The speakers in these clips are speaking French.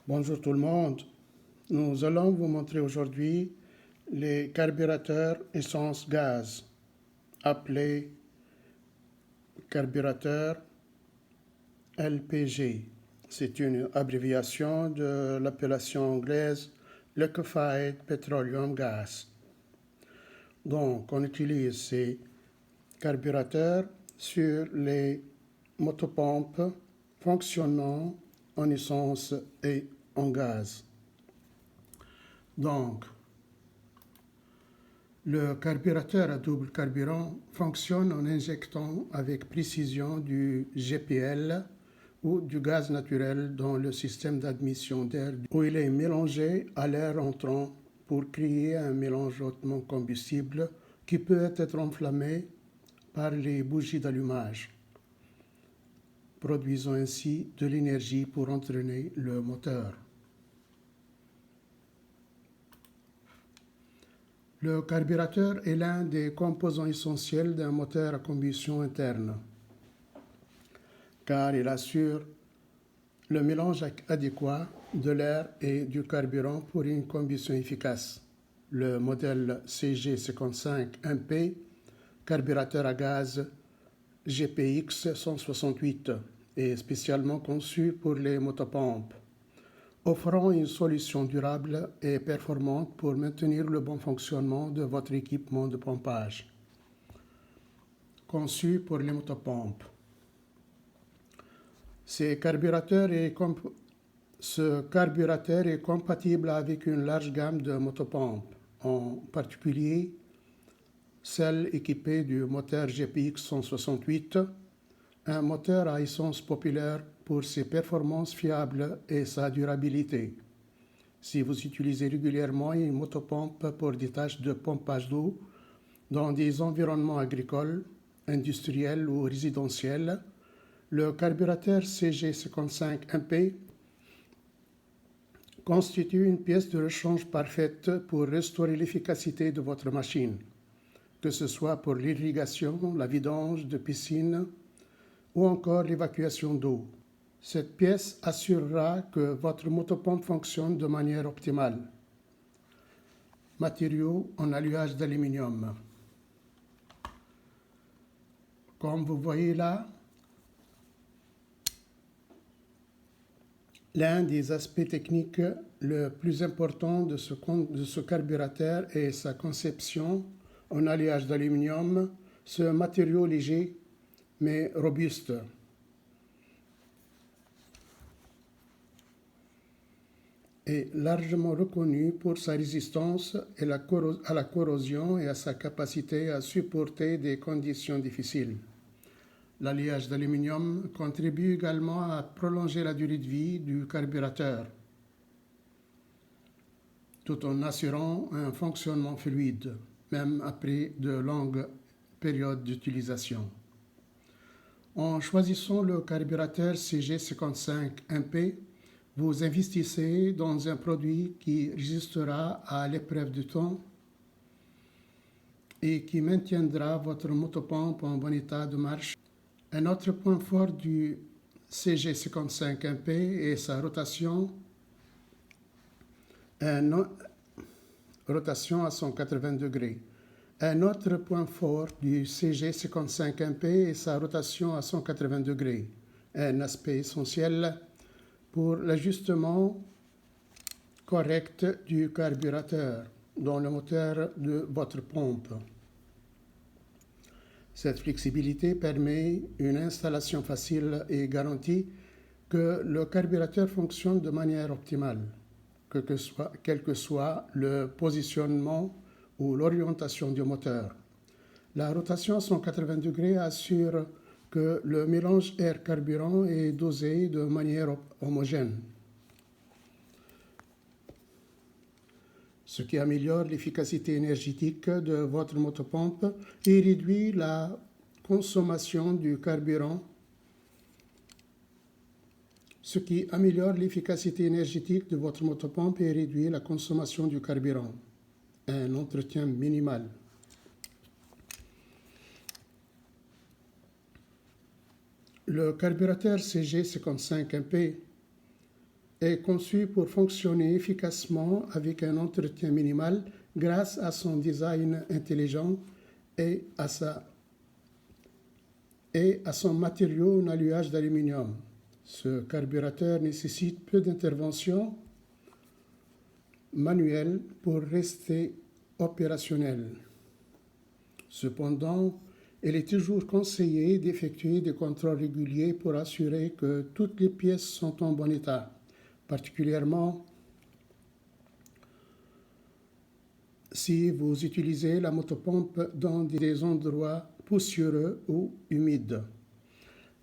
Bonjour tout le monde. Nous allons vous montrer aujourd'hui les carburateurs essence-gaz, appelés carburateurs LPG. C'est une abréviation de l'appellation anglaise Liquefied Petroleum Gas. Donc, on utilise ces carburateurs sur les motopompes fonctionnant en essence et en gaz. Donc, le carburateur à double carburant fonctionne en injectant avec précision du GPL ou du gaz naturel dans le système d'admission d'air où il est mélangé à l'air entrant pour créer un mélange hautement combustible qui peut être enflammé par les bougies d'allumage, produisant ainsi de l'énergie pour entraîner le moteur. Le carburateur est l'un des composants essentiels d'un moteur à combustion interne, car il assure le mélange adéquat de l'air et du carburant pour une combustion efficace. Le modèle CG55MP, carburateur à gaz GPX 168, est spécialement conçu pour les motopompes, offrant une solution durable et performante pour maintenir le bon fonctionnement de votre équipement de pompage. Conçu pour les motopompes. Ce carburateur est compatible avec une large gamme de motopompes, en particulier celle équipée du moteur GPX 168, un moteur à essence populaire pour ses performances fiables et sa durabilité. Si vous utilisez régulièrement une motopompe pour des tâches de pompage d'eau dans des environnements agricoles, industriels ou résidentiels, le carburateur CG55MP constitue une pièce de rechange parfaite pour restaurer l'efficacité de votre machine, que ce soit pour l'irrigation, la vidange de piscine ou encore l'évacuation d'eau. Cette pièce assurera que votre motopompe fonctionne de manière optimale. Matériaux en alliage d'aluminium. Comme vous voyez là, l'un des aspects techniques le plus important de ce carburateur est sa conception en alliage d'aluminium, ce matériau léger mais robuste. Est largement reconnu pour sa résistance à la corrosion et à sa capacité à supporter des conditions difficiles. L'alliage d'aluminium contribue également à prolonger la durée de vie du carburateur, tout en assurant un fonctionnement fluide, même après de longues périodes d'utilisation. En choisissant le carburateur CG55MP, vous investissez dans un produit qui résistera à l'épreuve du temps et qui maintiendra votre motopompe en bon état de marche. Un autre point fort du CG55MP est sa rotation à 180 degrés. Un autre point fort du CG55MP est sa rotation à 180 degrés, un aspect essentiel pour l'ajustement correct du carburateur dans le moteur de votre pompe. Cette flexibilité permet une installation facile et garantit que le carburateur fonctionne de manière optimale, quel que soit le positionnement ou l'orientation du moteur. La rotation à 180 degrés assure que le mélange air-carburant est dosé de manière homogène, ce qui améliore l'efficacité énergétique de votre motopompe et réduit la consommation du carburant, Un entretien minimal. Le carburateur CG55MP est conçu pour fonctionner efficacement avec un entretien minimal grâce à son design intelligent et à son matériau en alliage d'aluminium. Ce carburateur nécessite peu d'intervention manuelle pour rester opérationnel. Cependant, il est toujours conseillé d'effectuer des contrôles réguliers pour assurer que toutes les pièces sont en bon état, particulièrement si vous utilisez la motopompe dans des endroits poussiéreux ou humides.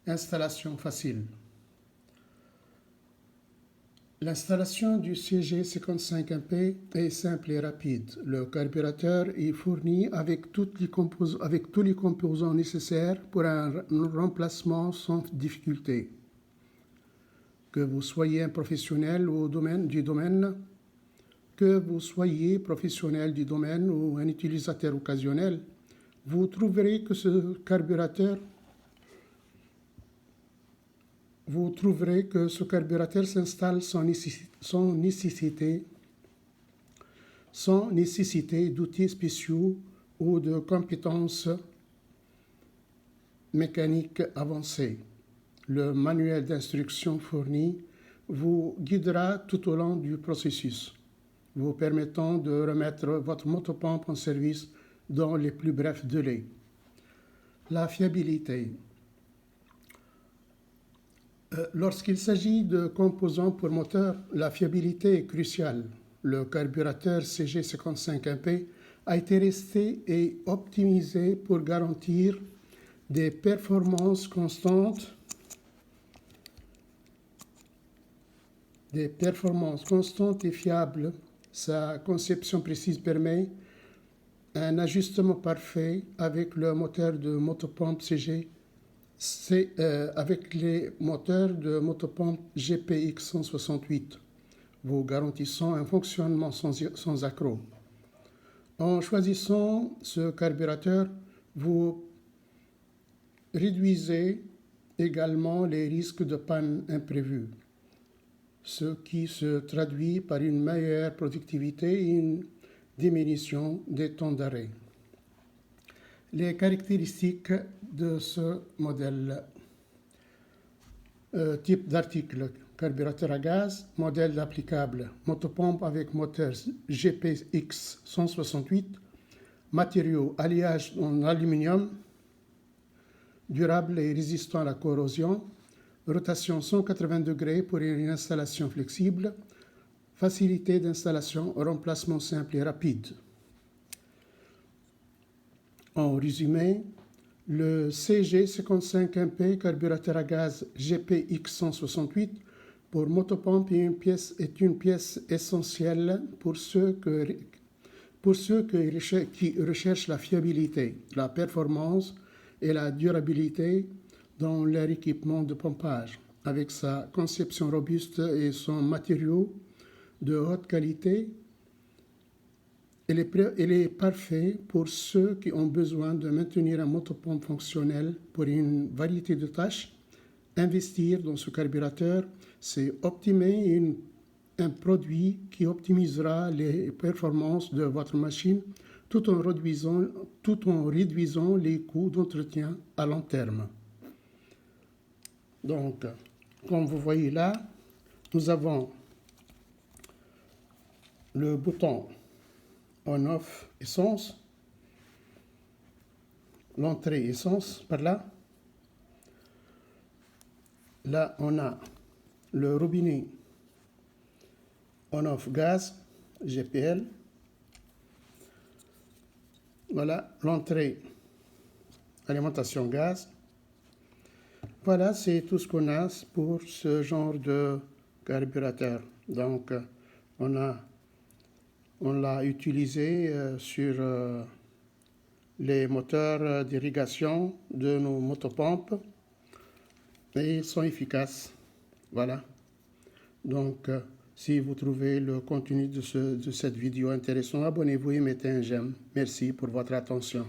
Installation facile. L'installation du CG55MP est simple et rapide. Le carburateur est fourni avec tous les composants nécessaires pour un remplacement sans difficulté. Que vous soyez un professionnel du domaine ou un utilisateur occasionnel, vous trouverez que ce carburateur s'installe sans nécessité d'outils spéciaux ou de compétences mécaniques avancées. Le manuel d'instruction fourni vous guidera tout au long du processus, vous permettant de remettre votre motopompe en service dans les plus brefs délais. La fiabilité. Lorsqu'il s'agit de composants pour moteur, la fiabilité est cruciale. Le carburateur CG55MP a été testé et optimisé pour garantir des performances constantes et fiables. Sa conception précise permet un ajustement parfait avec le moteur de motopompe avec les moteurs de motopompe GPX 168, vous garantissant un fonctionnement sans accroc. En choisissant ce carburateur, vous réduisez également les risques de panne imprévus, ce qui se traduit par une meilleure productivité et une diminution des temps d'arrêt. Les caractéristiques de ce modèle. Type d'article, carburateur à gaz, modèle applicable, motopompe avec moteur GPX 168, matériaux, alliage en aluminium, durable et résistant à la corrosion, rotation 180 degrés pour une installation flexible, facilité d'installation, remplacement simple et rapide. En résumé, le CG55MP carburateur à gaz GPX 168 pour motopompe est une pièce essentielle pour ceux qui recherchent la fiabilité, la performance et la durabilité dans leur équipement de pompage. Avec sa conception robuste et son matériau de haute qualité, il est parfait pour ceux qui ont besoin de maintenir un motopompe fonctionnel pour une variété de tâches. Investir dans ce carburateur, c'est optimer un produit qui optimisera les performances de votre machine tout en réduisant les coûts d'entretien à long terme. Donc, comme vous voyez là, nous avons le bouton on-off essence, l'entrée essence par là. Là, on a le robinet on-off gaz, GPL. Voilà, l'entrée alimentation gaz. Voilà, c'est tout ce qu'on a pour ce genre de carburateur. Donc, on l'a utilisé sur les moteurs d'irrigation de nos motopompes et ils sont efficaces. Voilà. Donc, si vous trouvez le contenu de cette vidéo intéressant, abonnez-vous et mettez un j'aime. Merci pour votre attention.